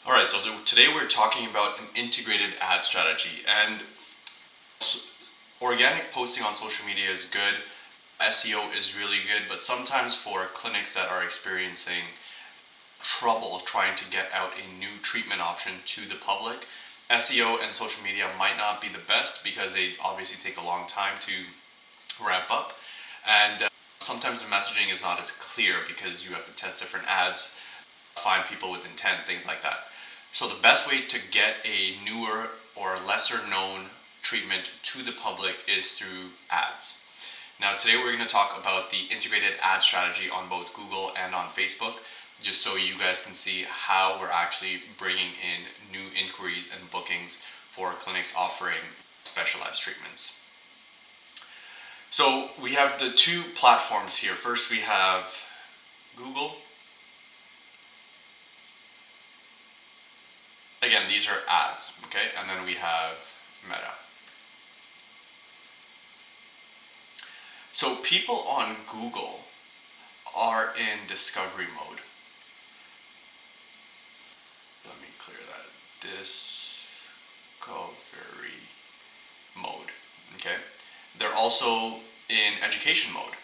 Alright, so today we're talking about an integrated ad strategy, and organic posting on social media is good, SEO is really good, but sometimes for clinics that are experiencing trouble trying to get out a new treatment option to the public, SEO and social media might not be the best because they obviously take a long time to ramp up, and sometimes the messaging is not as clear because you have to test different ads, find people with intent, things like that. So the best way to get a newer or lesser known treatment to the public is through ads. Now today we're going to talk about the integrated ad strategy on both Google and on Facebook, just so you guys can see how we're actually bringing in new inquiries and bookings for clinics offering specialized treatments. So we have the two platforms here. First we have Google. Again, these are ads, okay? And then we have Meta. So people on Google are in discovery mode. Let me clear that. Discovery mode, okay? They're also in education mode.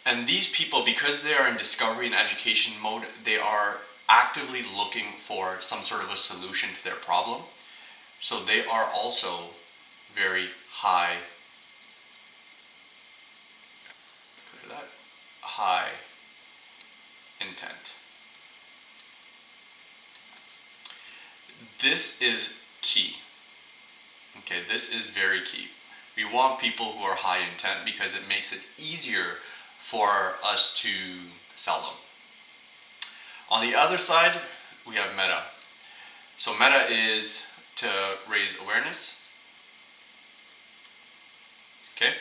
And these people, because they are in discovery and education mode, they are actively looking for some sort of a solution to their problem. So they are also very high, high intent. This is key. Okay, this is very key. We want people who are high intent because it makes it easier for us to sell them. On the other side, we have Meta. So Meta is to raise awareness. Okay?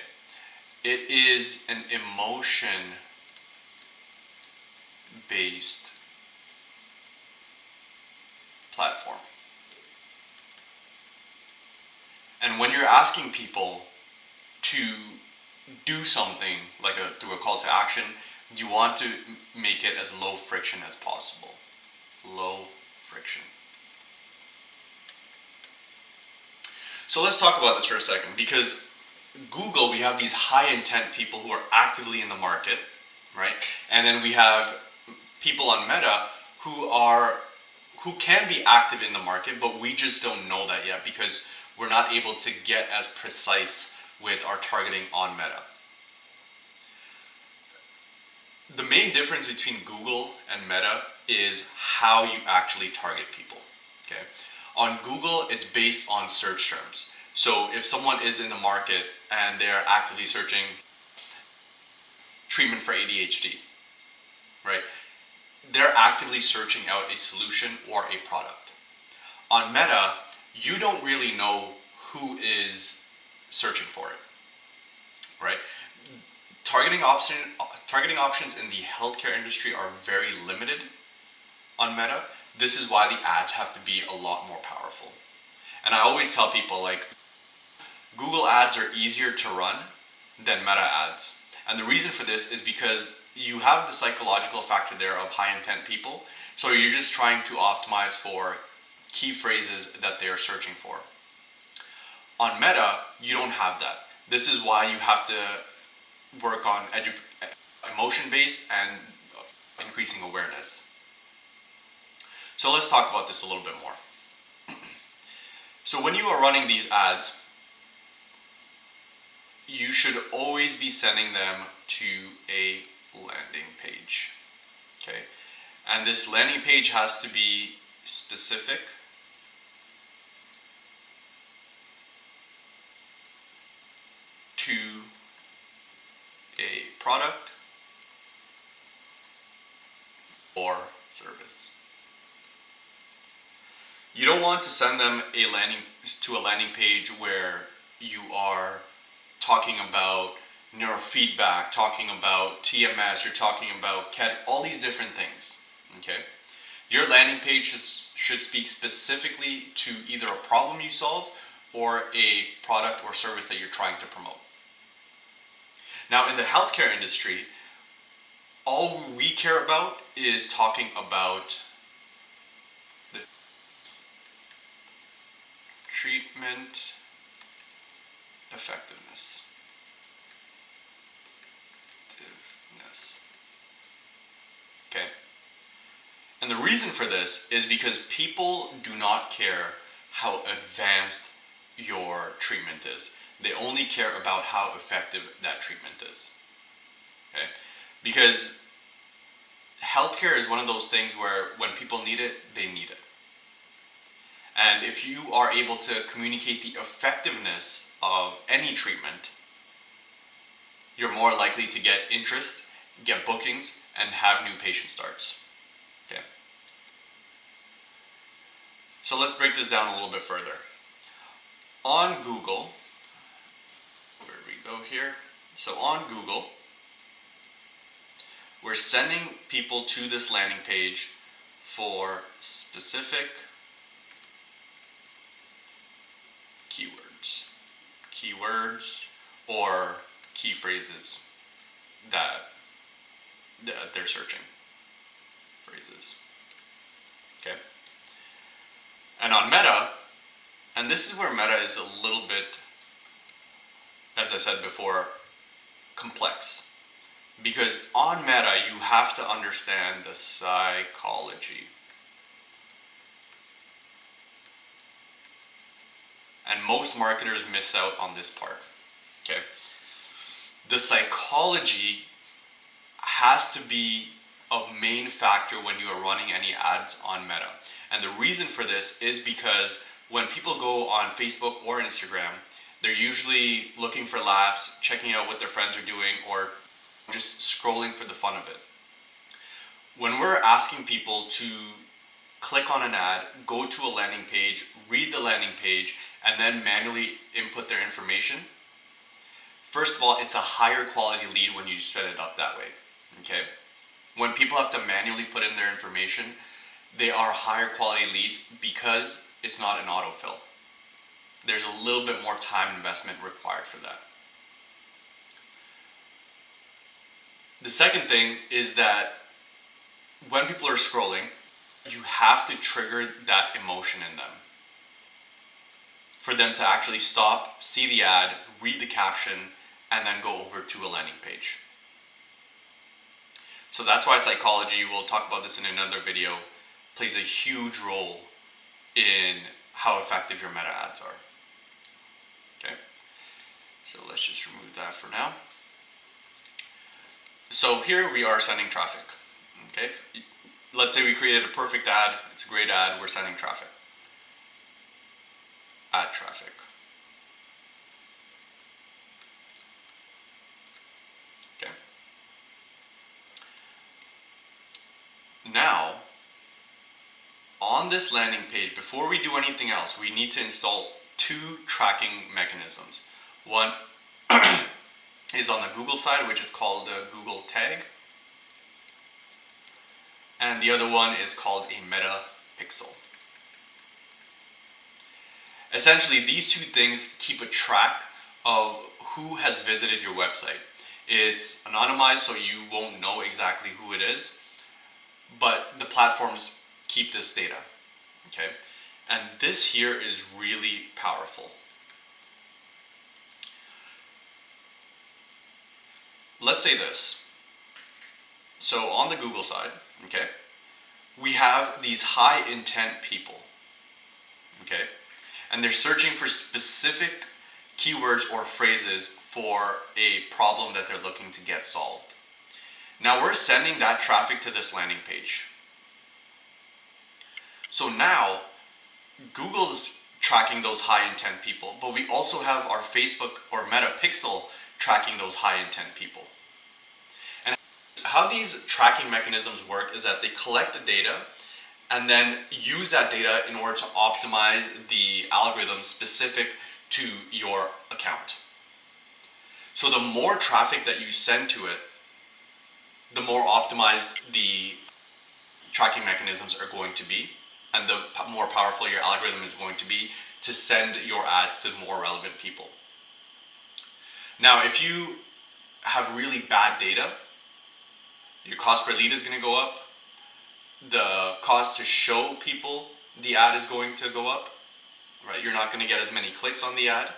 It is an emotion-based platform. And when you're asking people to do something like through a call to action, you want to make it as low friction as possible. Low friction. So let's talk about this for a second, because Google, we have these high intent people who are actively in the market, right? And then we have people on Meta who can be active in the market, but we just don't know that yet because we're not able to get as precise with our targeting on Meta. The main difference between Google and Meta is how you actually target people. Okay? On Google, it's based on search terms. So if someone is in the market and they're actively searching treatment for ADHD, right? They're actively searching out a solution or a product. On Meta, you don't really know who is searching for it, right? Targeting options in the healthcare industry are very limited on Meta. This is why the ads have to be a lot more powerful. And I always tell people, like, Google ads are easier to run than Meta ads. And the reason for this is because you have the psychological factor there of high intent people. So you're just trying to optimize for key phrases that they're searching for. On Meta, you don't have that. This is why you have to work on emotion-based and increasing awareness. So let's talk about this a little bit more. So when you are running these ads, you should always be sending them to a landing page. Okay? And this landing page has to be specific to a product or service. You don't want to send them to a landing page where you are talking about neurofeedback, talking about TMS, you're talking about all these different things. Okay? Your landing page should speak specifically to either a problem you solve or a product or service that you're trying to promote. Now, in the healthcare industry, all we care about is talking about the treatment effectiveness. Okay? And the reason for this is because people do not care how advanced your treatment is. They only care about how effective that treatment is. Okay? Because healthcare is one of those things where when people need it, they need it. And if you are able to communicate the effectiveness of any treatment, you're more likely to get interest, get bookings, and have new patient starts. Okay. So let's break this down a little bit further. On Google, where we go here? So on Google, we're sending people to this landing page for specific keywords or key phrases that they're searching. Phrases. Okay. And on Meta, and this is where Meta is a little bit, as I said before, complex. Because on Meta, you have to understand the psychology. And most marketers miss out on this part. Okay? The psychology has to be a main factor when you are running any ads on Meta. And the reason for this is because when people go on Facebook or Instagram, they're usually looking for laughs, checking out what their friends are doing, or just scrolling for the fun of it. When we're asking people to click on an ad, go to a landing page, read the landing page, and then manually input their information, first of all, it's a higher quality lead when you set it up that way. Okay? When people have to manually put in their information, they are higher quality leads because it's not an autofill. There's a little bit more time investment required for that. The second thing is that when people are scrolling, you have to trigger that emotion in them for them to actually stop, see the ad, read the caption, and then go over to a landing page. So that's why psychology, we'll talk about this in another video, plays a huge role in how effective your meta ads are. Okay, so let's just remove that for now. So here we are sending traffic. Okay, let's say we created a perfect ad, it's a great ad, we're sending traffic. Ad traffic. Okay. Now, on this landing page, before we do anything else, we need to install two tracking mechanisms. One is on the Google side, which is called the Google tag. And the other one is called a meta pixel. Essentially, these two things keep a track of who has visited your website. It's anonymized, so you won't know exactly who it is, but the platforms keep this data, okay? And this here is really powerful. Let's say this. So on the Google side, okay, we have these high intent people, okay? And they're searching for specific keywords or phrases for a problem that they're looking to get solved. Now we're sending that traffic to this landing page. So now Google's tracking those high intent people, but we also have our Facebook or Meta Pixel tracking those high intent people. And how these tracking mechanisms work is that they collect the data and then use that data in order to optimize the algorithm specific to your account. So the more traffic that you send to it, the more optimized the tracking mechanisms are going to be, and the more powerful your algorithm is going to be to send your ads to more relevant people. Now, if you have really bad data, Your cost per lead is going to go up. The cost to show people the ad is going to go up, right? You're not going to get as many clicks on the ad.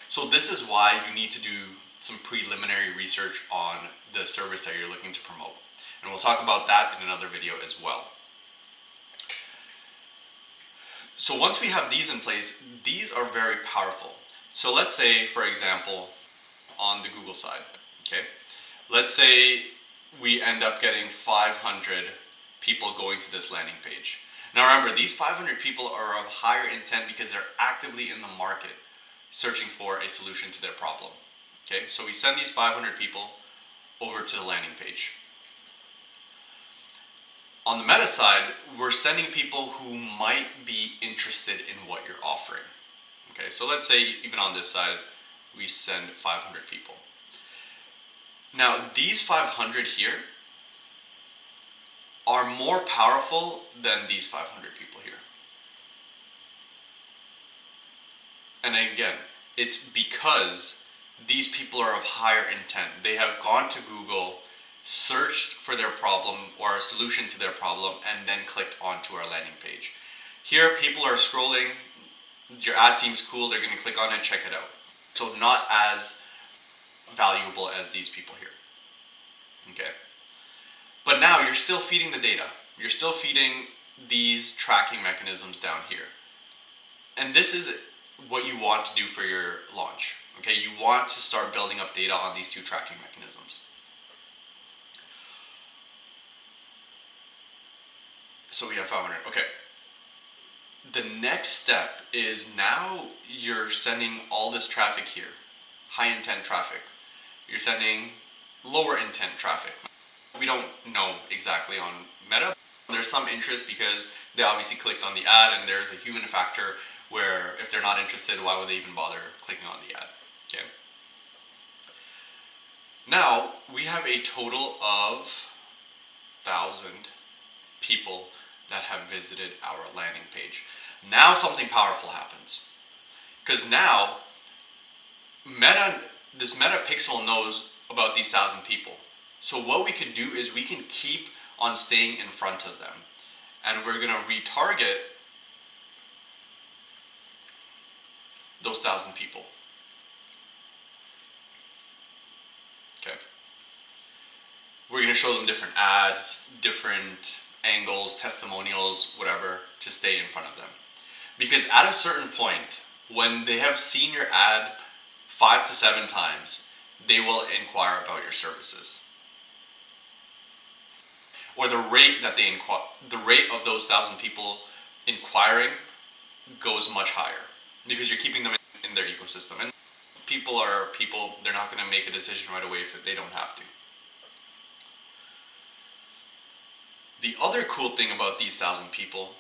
So this is why you need to do some preliminary research on the service that you're looking to promote. And we'll talk about that in another video as well. So once we have these in place, these are very powerful. So let's say, for example, on the Google side, okay? Let's say we end up getting 500 people going to this landing page. Now remember, these 500 people are of higher intent because they're actively in the market searching for a solution to their problem. Okay, so we send these 500 people over to the landing page. On the Meta side, we're sending people who might be interested in what you're offering. Okay, so let's say even on this side, we send 500 people. Now, these 500 here are more powerful than these 500 people here. And again, it's because these people are of higher intent. They have gone to Google, searched for their problem or a solution to their problem, and then clicked onto our landing page. Here, people are scrolling, your ad seems cool, they're going to click on it, check it out. So not as valuable as these people here. Okay. But now you're still feeding the data. You're still feeding these tracking mechanisms down here. And this is what you want to do for your launch. Okay, you want to start building up data on these two tracking mechanisms. So we have 500. Okay. The next step is now you're sending all this traffic here, high intent traffic. You're sending lower intent traffic. We don't know exactly on Meta. There's some interest because they obviously clicked on the ad, and there's a human factor where if they're not interested, why would they even bother clicking on the ad? Okay. Now we have a total of 1,000 people that have visited our landing page. Now something powerful happens, because now this Meta pixel knows about these 1,000 people. So what we can do is we can keep on staying in front of them, and we're going to retarget those 1,000 people. Okay. We're going to show them different ads, different angles, testimonials, whatever, to stay in front of them. Because at a certain point, when they have seen your ad 5 to 7 times, they will inquire about your services. Or the rate that the rate of those 1,000 people inquiring goes much higher, because you're keeping them in their ecosystem. And people are people, they're not going to make a decision right away if they don't have to. The other cool thing about these 1,000 people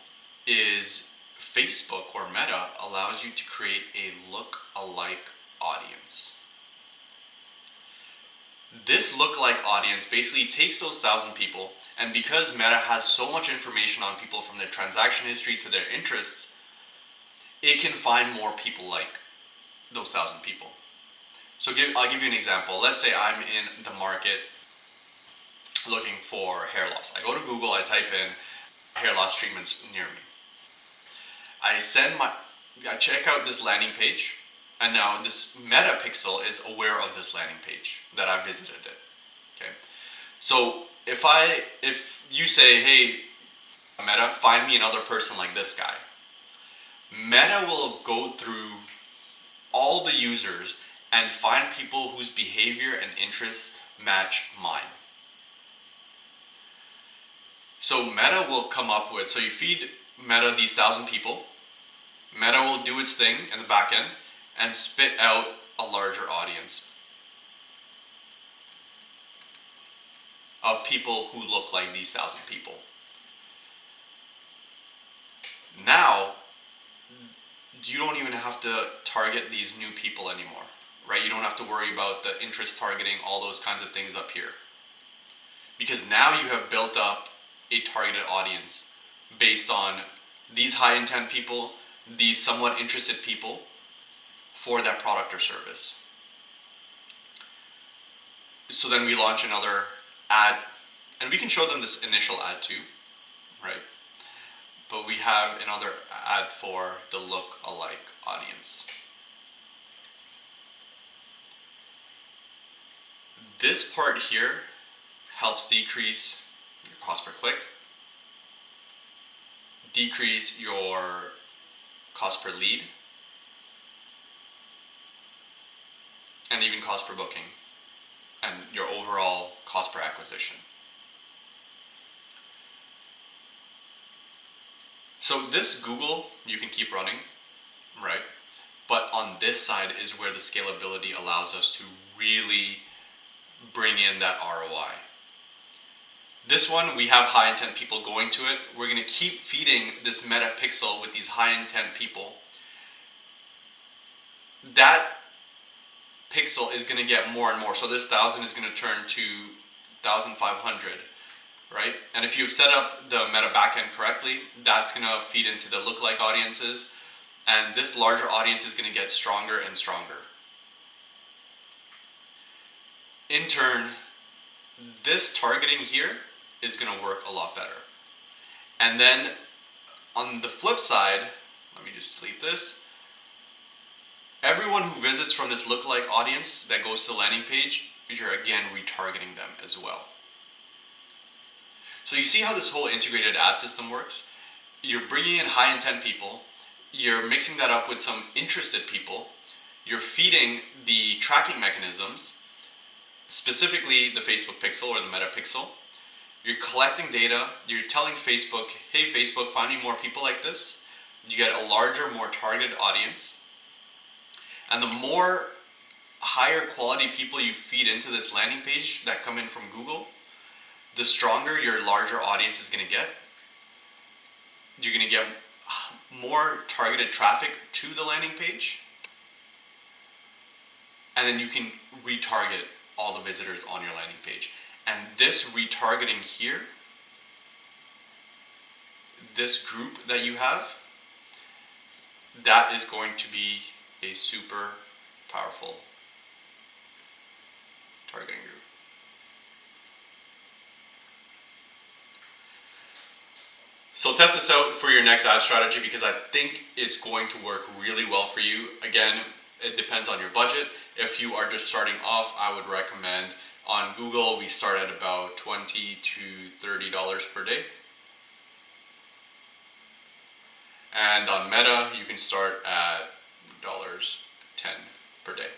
is Facebook or Meta allows you to create a look-alike audience. This look-alike audience basically takes those 1,000 people, and because Meta has so much information on people from their transaction history to their interests, it can find more people like those 1,000 people. So I'll give you an example. Let's say I'm in the market looking for hair loss. I go to Google, I type in hair loss treatments near me. I check out this landing page, and now this Meta pixel is aware of this landing page that I visited it. Okay. So if you say, hey, Meta, find me another person like this guy, Meta will go through all the users and find people whose behavior and interests match mine. So Meta will come up with, so you feed Meta these 1,000 people, Meta will do its thing in the back end and spit out a larger audience of people who look like these 1,000 people. Now, you don't even have to target these new people anymore, right? You don't have to worry about the interest targeting, all those kinds of things up here. Because now you have built up a targeted audience based on these high intent people, these somewhat interested people for that product or service. So then we launch another ad, and we can show them this initial ad too, right? But we have another ad for the look-alike audience. This part here helps decrease your cost per click, decrease your cost per lead, and even cost per booking, and your overall cost per acquisition. So this Google, you can keep running, right? But on this side is where the scalability allows us to really bring in that ROI. This one, we have high intent people going to it. We're going to keep feeding this meta pixel with these high intent people. That pixel is going to get more and more. So this 1,000 is going to turn to 1,500, right? And if you've set up the meta backend correctly, that's going to feed into the lookalike audiences. And this larger audience is going to get stronger and stronger. In turn, this targeting here is going to work a lot better. And then on the flip side, let me just delete this. Everyone who visits from this lookalike audience that goes to the landing page, you're again retargeting them as well. So you see how this whole integrated ad system works? You're bringing in high intent people, you're mixing that up with some interested people, you're feeding the tracking mechanisms, specifically the Facebook pixel or the meta pixel. You're collecting data, you're telling Facebook, hey Facebook, find me more people like this. You get a larger, more targeted audience. And the more higher quality people you feed into this landing page that come in from Google, the stronger your larger audience is going to get. You're going to get more targeted traffic to the landing page. And then you can retarget all the visitors on your landing page. And this retargeting here, this group that you have, that is going to be a super powerful targeting group. So test this out for your next ad strategy because I think it's going to work really well for you. Again, it depends on your budget. If you are just starting off, I would recommend on Google, we start at about $20 to $30 per day. And on Meta, you can start at $10 per day.